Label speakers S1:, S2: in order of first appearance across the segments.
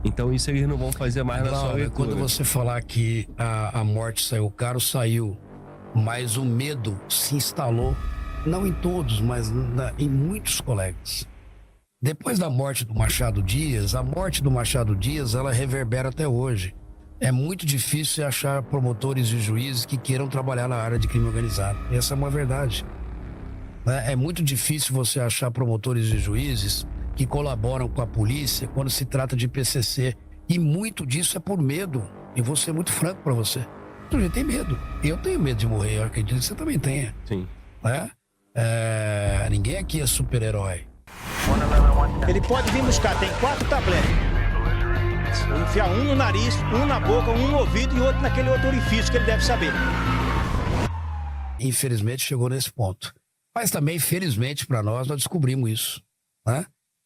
S1: Então isso eles não vão fazer mais na sua leitura.
S2: Quando você falar que a morte saiu caro, saiu. Mas o medo se instalou, não em todos, mas em muitos colegas. Depois da morte do Machado Dias, a morte do Machado Dias, ela reverbera até hoje. É muito difícil achar promotores e juízes que queiram trabalhar na área de crime organizado. Essa é uma verdade. É muito difícil você achar promotores e juízes que colaboram com a polícia quando se trata de PCC. E muito disso é por medo. E vou ser muito franco para você. A gente tem medo. Eu tenho medo de morrer. Eu acredito que você também tenha.
S1: Sim.
S2: Né? Ninguém aqui é super-herói.
S3: Ele pode vir buscar, tem 4 tabletes. Enfiar um no nariz, um na boca, um no ouvido e outro naquele outro orifício que ele deve saber.
S2: Infelizmente chegou nesse ponto. Mas também, felizmente para nós descobrimos isso. Né?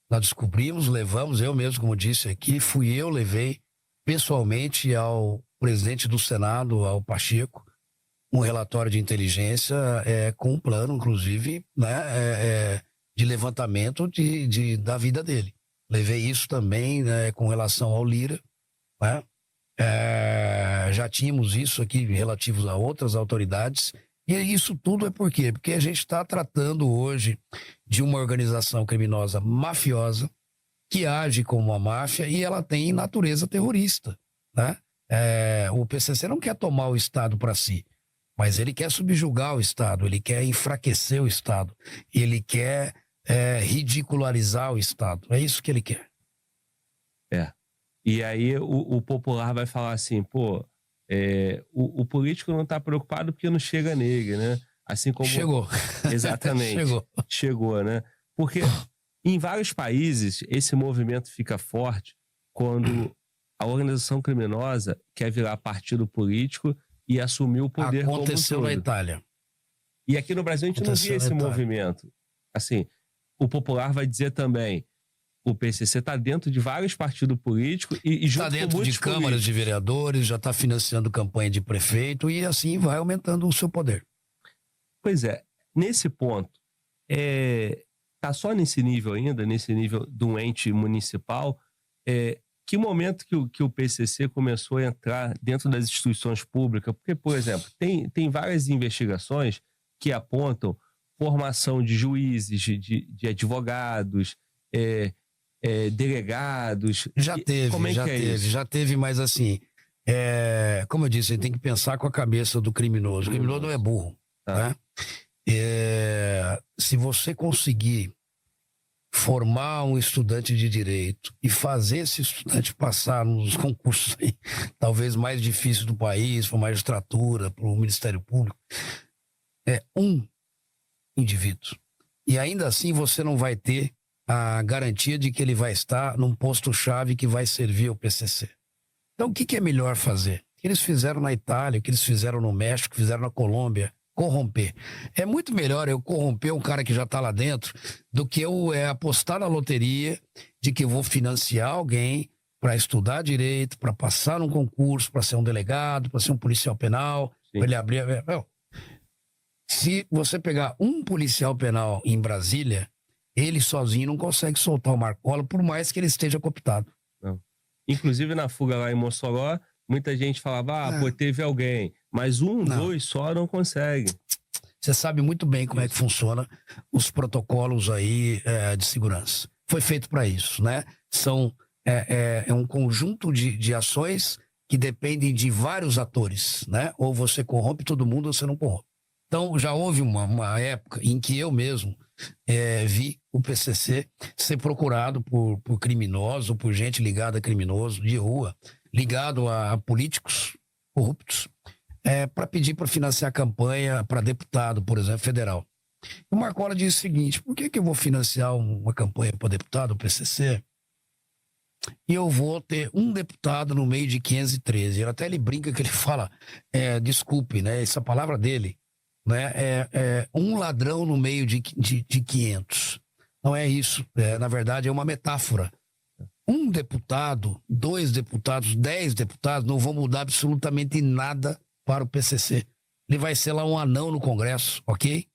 S2: Nós descobrimos, levamos, eu mesmo, como disse aqui, levei pessoalmente ao presidente do Senado, ao Pacheco, um relatório de inteligência com um plano, inclusive, né, de levantamento da vida dele. Levei isso também com relação ao Lira. Né? Já tínhamos isso aqui relativos a outras autoridades. E isso tudo é por quê? Porque a gente está tratando hoje de uma organização criminosa mafiosa que age como uma máfia e ela tem natureza terrorista. Né? O PCC não quer tomar o Estado para si, mas ele quer subjugar o Estado, ele quer enfraquecer o Estado, ele quer ridicularizar o Estado. É isso que ele quer.
S1: E aí o popular vai falar assim, pô, o político não está preocupado porque não chega nele, né? Assim como...
S2: Chegou.
S1: Exatamente. Chegou, né? Porque em vários países esse movimento fica forte quando a organização criminosa quer virar partido político e assumir o poder como um todo.
S2: Aconteceu na Itália.
S1: E aqui no Brasil a gente não via esse movimento. Assim, o popular vai dizer também, o PCC está dentro de vários partidos políticos e junto
S2: está dentro
S1: com
S2: de câmaras de vereadores, já está financiando campanha de prefeito e assim vai aumentando o seu poder.
S1: Pois é, nesse ponto, tá só nesse nível ainda, nesse nível de um ente municipal, que momento que o PCC começou a entrar dentro das instituições públicas? Porque, por exemplo, tem várias investigações que apontam formação de juízes, de advogados, delegados.
S2: Já teve,
S1: como é que é isso?
S2: Já teve, mas assim, como eu disse, a gente tem que pensar com a cabeça do criminoso. O criminoso não é burro.
S1: Tá.
S2: Né? Se você conseguir formar um estudante de direito e fazer esse estudante passar nos concursos aí, talvez mais difíceis do país, para magistratura, para o Ministério Público, um indivíduo. E ainda assim você não vai ter a garantia de que ele vai estar num posto-chave que vai servir ao PCC. Então o que é melhor fazer? O que eles fizeram na Itália, o que eles fizeram no México, fizeram na Colômbia, corromper. É muito melhor eu corromper um cara que já está lá dentro do que eu apostar na loteria de que eu vou financiar alguém para estudar direito, para passar num concurso, para ser um delegado, para ser um policial penal, para ele abrir... Se você pegar um policial penal em Brasília, ele sozinho não consegue soltar o Marcola, por mais que ele esteja cooptado.
S1: Não. Inclusive na fuga lá em Mossoró, muita gente falava, pô, teve alguém. Mas dois só não consegue.
S2: Você sabe muito bem como é que funciona os protocolos aí de segurança. Foi feito para isso, né? São um conjunto de ações que dependem de vários atores, né? Ou você corrompe todo mundo ou você não corrompe. Então, já houve uma época em que eu mesmo vi o PCC ser procurado por criminosos ou por gente ligada a criminosos de rua, ligado a políticos corruptos, para pedir para financiar campanha para deputado, por exemplo, federal. O Marcola disse o seguinte: por que eu vou financiar uma campanha para deputado, o PCC, e eu vou ter um deputado no meio de 513? Até ele brinca que ele fala, desculpe, né, essa palavra dele, né, um ladrão no meio de 500. Não é isso, na verdade é uma metáfora. Um deputado, 2 deputados, 10 deputados não vão mudar absolutamente nada para o PCC. Ele vai ser lá um anão no Congresso, ok?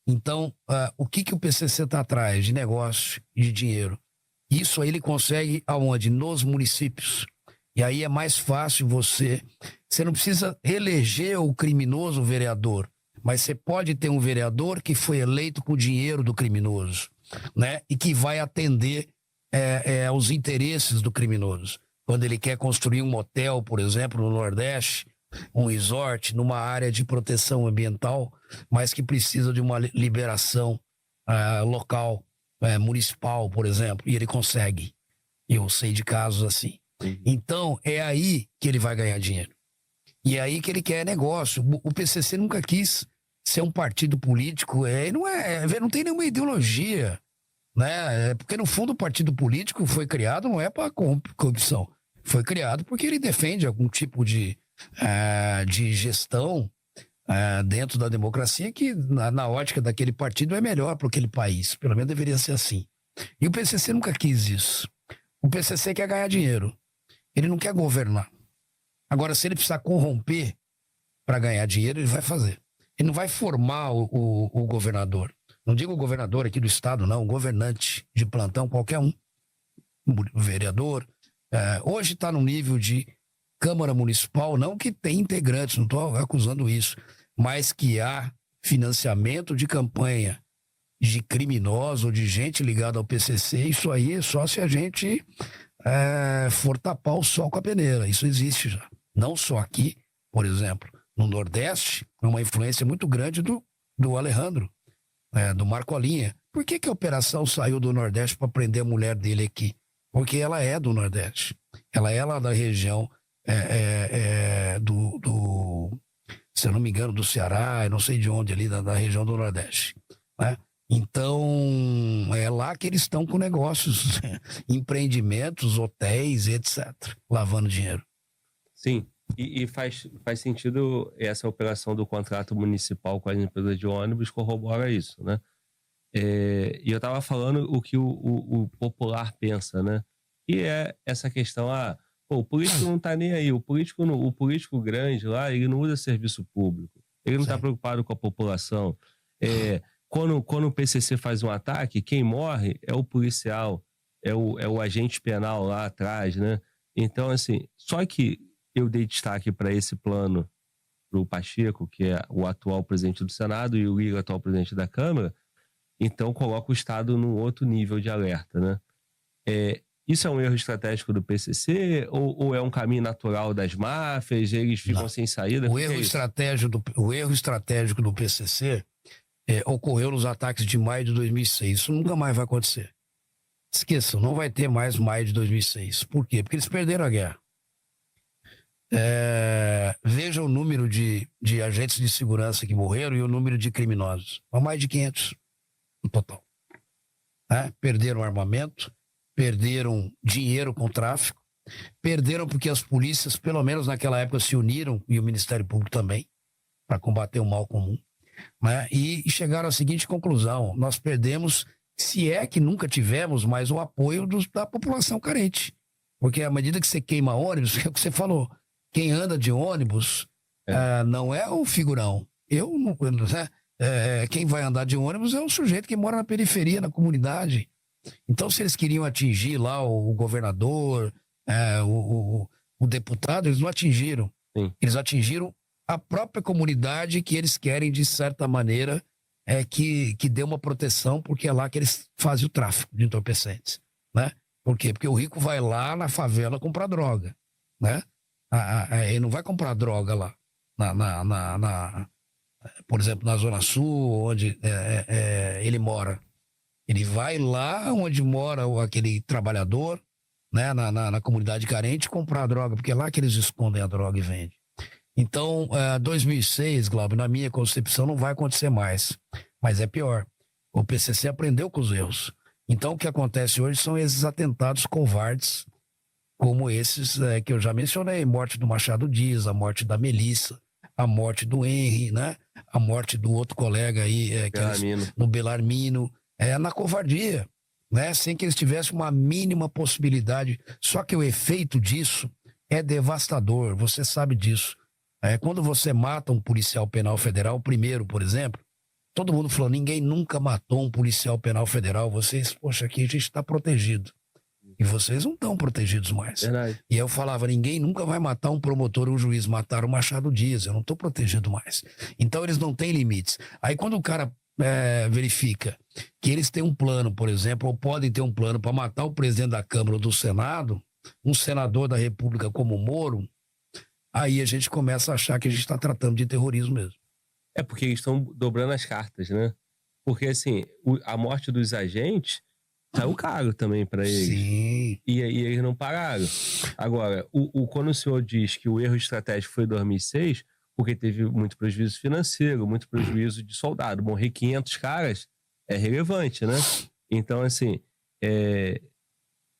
S2: Então, o que o PCC está atrás? De negócio, de dinheiro. Isso aí ele consegue aonde? Nos municípios. E aí é mais fácil você não precisa reeleger o criminoso vereador, mas você pode ter um vereador que foi eleito com o dinheiro do criminoso, né? E que vai atender os interesses do criminoso. Quando ele quer construir um motel, por exemplo, no Nordeste, um resort, numa área de proteção ambiental, mas que precisa de uma liberação local, municipal, por exemplo, e ele consegue. Eu sei de casos assim. Então, é aí que ele vai ganhar dinheiro. E é aí que ele quer negócio. O PCC nunca quis ser um partido político, não tem nenhuma ideologia, né? Porque, no fundo, o partido político foi criado não é para corrupção. Foi criado porque ele defende algum tipo de gestão dentro da democracia que, na ótica daquele partido, é melhor para aquele país. Pelo menos deveria ser assim. E o PCC nunca quis isso. O PCC quer ganhar dinheiro. Ele não quer governar. Agora, se ele precisar corromper para ganhar dinheiro, ele vai fazer. Ele não vai formar o governador. Não digo o governador aqui do estado, não. O governante de plantão, qualquer um. O vereador. Hoje está no nível de Câmara Municipal, não que tem integrantes, não estou acusando isso, mas que há financiamento de campanha de criminosos ou de gente ligada ao PCC. Isso aí é só se a gente for tapar o sol com a peneira. Isso existe já. Não só aqui, por exemplo, no Nordeste, é uma influência muito grande do Alejandro, do Marcolinha. Por que a operação saiu do Nordeste para prender a mulher dele aqui? Porque ela é do Nordeste. Ela é lá da região se eu não me engano, do Ceará, eu não sei de onde ali, da região do Nordeste, né? Então, é lá que eles estão com negócios, empreendimentos, hotéis, etc., lavando dinheiro.
S1: Sim, e faz sentido essa operação do contrato municipal com as empresas de ônibus corrobora isso, né? E eu estava falando o que o popular pensa, né? E é essa questão, o político não está nem aí, o político grande lá, ele não usa serviço público, ele não está preocupado com a população. Quando o PCC faz um ataque, quem morre é o policial, é o agente penal lá atrás, né? Então, assim, só que eu dei destaque para esse plano, para o Pacheco, que é o atual presidente do Senado, e o Lira, atual presidente da Câmara, então coloca o Estado num outro nível de alerta, né? Isso é um erro estratégico do PCC ou é um caminho natural das máfias? Eles ficam sem saída?
S2: O erro estratégico do PCC ocorreu nos ataques de maio de 2006. Isso nunca mais vai acontecer. Esqueçam, não vai ter mais maio de 2006. Por quê? Porque eles perderam a guerra. Veja o número de agentes de segurança que morreram e o número de criminosos. Mais de 500 no total. Perderam armamento, perderam dinheiro com tráfico, perderam porque as polícias, pelo menos naquela época, se uniram, e o Ministério Público também, para combater o mal comum, né? E chegaram à seguinte conclusão: nós perdemos, se é que nunca tivemos, mais o apoio da população carente. Porque à medida que você queima ônibus, é o que você falou, quem anda de ônibus não é o figurão. Quem vai andar de ônibus é o sujeito que mora na periferia, na comunidade. Então, se eles queriam atingir lá o governador, o deputado, eles não atingiram.
S1: Sim.
S2: Eles atingiram a própria comunidade que eles querem, de certa maneira, que dê uma proteção, porque é lá que eles fazem o tráfico de entorpecentes, né? Por quê? Porque o rico vai lá na favela comprar droga, né? Ele não vai comprar droga lá, por exemplo, na Zona Sul, onde ele mora. Ele vai lá onde mora aquele trabalhador, né, na comunidade carente, comprar a droga, porque é lá que eles escondem a droga e vendem. Então, 2006, Glauber, na minha concepção, não vai acontecer mais. Mas é pior. O PCC aprendeu com os erros. Então, o que acontece hoje são esses atentados covardes, como esses que eu já mencionei: morte do Machado Dias, a morte da Melissa, a morte do Henry, né? A morte do outro colega aí, no Belarmino. Na covardia, né? Sem que eles tivessem uma mínima possibilidade. Só que o efeito disso é devastador, você sabe disso. Quando você mata um policial penal federal, primeiro, por exemplo, todo mundo falou: ninguém nunca matou um policial penal federal. Vocês, poxa, aqui a gente está protegido. E vocês não estão protegidos mais.
S1: Verdade.
S2: E eu falava, ninguém nunca vai matar um promotor ou um juiz. Mataram o Machado Dias, eu não estou protegido mais. Então eles não têm limites. Aí quando o cara verifica que eles têm um plano, por exemplo, ou podem ter um plano para matar o presidente da Câmara ou do Senado, um senador da República como o Moro, aí a gente começa a achar que a gente está tratando de terrorismo mesmo.
S1: É porque eles estão dobrando as cartas, né? Porque, assim, a morte dos agentes saiu caro também para eles.
S2: Sim.
S1: E aí eles não pararam. Agora, quando o senhor diz que o erro estratégico foi em 2006, porque teve muito prejuízo financeiro, muito prejuízo de soldado. Morrer 500 caras é relevante, né? Então, assim,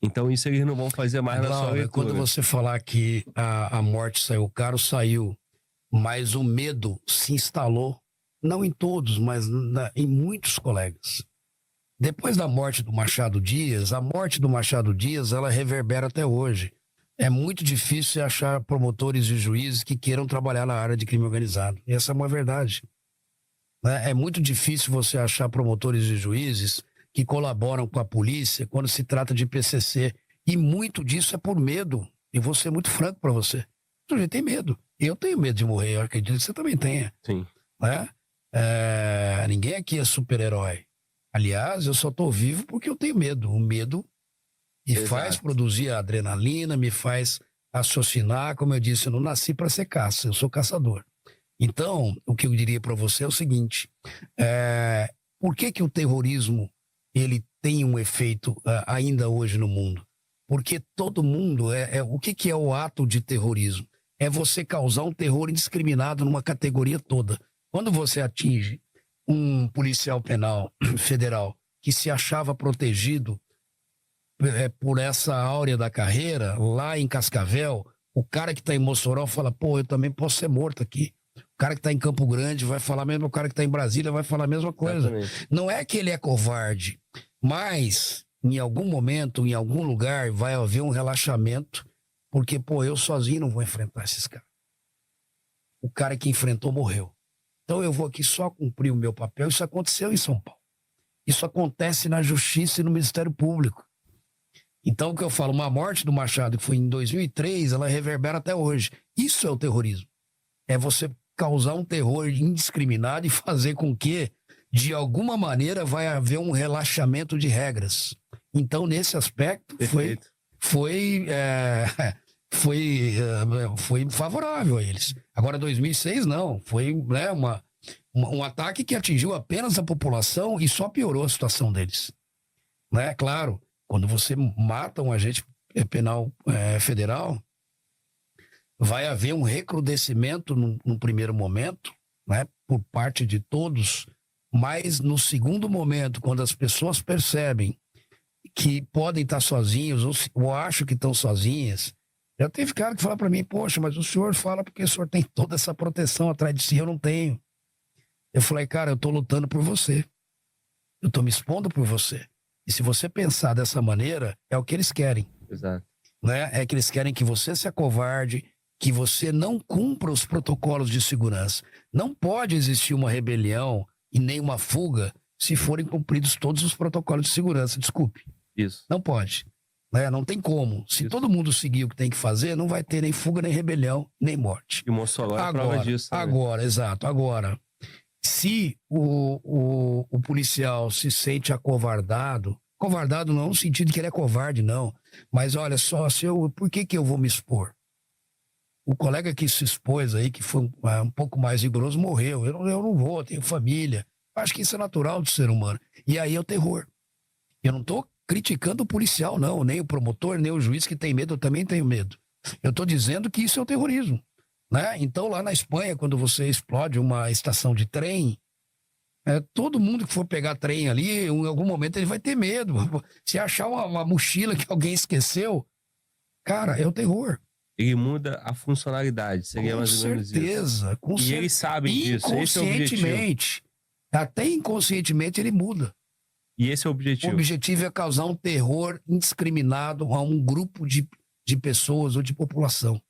S1: então isso eles não vão fazer mais na sua leitura.
S2: Quando você falar que a morte saiu caro, saiu, mas o medo se instalou, não em todos, mas em muitos colegas. Depois da morte do Machado Dias, a morte do Machado Dias, ela reverbera até hoje. É muito difícil achar promotores e juízes que queiram trabalhar na área de crime organizado. E essa é uma verdade. É muito difícil você achar promotores e juízes que colaboram com a polícia quando se trata de PCC. E muito disso é por medo. E vou ser muito franco para você. O sujeito tem medo. Eu tenho medo de morrer. Eu acredito que você também tenha.
S1: Sim.
S2: Né? Ninguém aqui é super-herói. Aliás, eu só estou vivo porque eu tenho medo. O medo me faz produzir a adrenalina, me faz raciocinar. Como eu disse, eu não nasci para ser caça, eu sou caçador. Então, o que eu diria para você é o seguinte: por que o terrorismo ele tem um efeito ainda hoje no mundo? Porque todo mundo o que é o ato de terrorismo? É você causar um terror indiscriminado numa categoria toda. Quando você atinge um policial penal federal que se achava protegido por essa áurea da carreira, lá em Cascavel, o cara que está em Mossoró fala, pô, eu também posso ser morto aqui. O cara que está em Campo Grande vai falar mesmo, o cara que está em Brasília vai falar a mesma coisa. Exatamente. Não é que ele é covarde, mas em algum momento, em algum lugar, vai haver um relaxamento, porque, pô, eu sozinho não vou enfrentar esses caras. O cara que enfrentou morreu. Então eu vou aqui só cumprir o meu papel. Isso aconteceu em São Paulo. Isso acontece na Justiça e no Ministério Público. Então o que eu falo, uma morte do Machado que foi em 2003, ela reverbera até hoje. Isso é o terrorismo. É você causar um terror indiscriminado e fazer com que, de alguma maneira, vai haver um relaxamento de regras. Então, nesse aspecto, foi favorável a eles. Agora, 2006, não. Foi um ataque que atingiu apenas a população e só piorou a situação deles. Claro, quando você mata um agente penal federal, vai haver um recrudescimento no primeiro momento, por parte de todos, mas no segundo momento, quando as pessoas percebem que podem estar sozinhos ou acham que estão sozinhas, já teve cara que fala para mim, poxa, mas o senhor fala porque o senhor tem toda essa proteção atrás de si, eu não tenho. Eu falei, cara, eu estou lutando por você. Eu estou me expondo por você. E se você pensar dessa maneira, é o que eles querem.
S1: Exato.
S2: É que eles querem que você se acovarde, que você não cumpra os protocolos de segurança. Não pode existir uma rebelião e nem uma fuga se forem cumpridos todos os protocolos de segurança. Desculpe.
S1: Isso.
S2: Não pode. Não tem como. Se todo mundo seguir o que tem que fazer, não vai ter nem fuga, nem rebelião, nem morte.
S1: E o Mossoró é prova disso.
S2: Agora, exato. Agora, se o policial se sente acovardado não no sentido que ele é covarde, não. Mas olha só, por que eu vou me expor? O colega que se expôs aí, que foi um pouco mais rigoroso, morreu. Eu não vou, eu tenho família. Acho que isso é natural do ser humano. E aí é o terror. Eu não estou criticando o policial, não. Nem o promotor, nem o juiz que tem medo, eu também tenho medo. Eu estou dizendo que isso é o terrorismo. Então, lá na Espanha, quando você explode uma estação de trem, todo mundo que for pegar trem ali, em algum momento ele vai ter medo. Se achar uma mochila que alguém esqueceu, cara, é o terror.
S1: Ele muda a funcionalidade, seria mais ou menos isso.
S2: Com certeza.
S1: E eles sabem disso, esse é o objetivo.
S2: Até inconscientemente ele muda.
S1: E esse é o objetivo.
S2: O objetivo é causar um terror indiscriminado a um grupo de pessoas ou de população.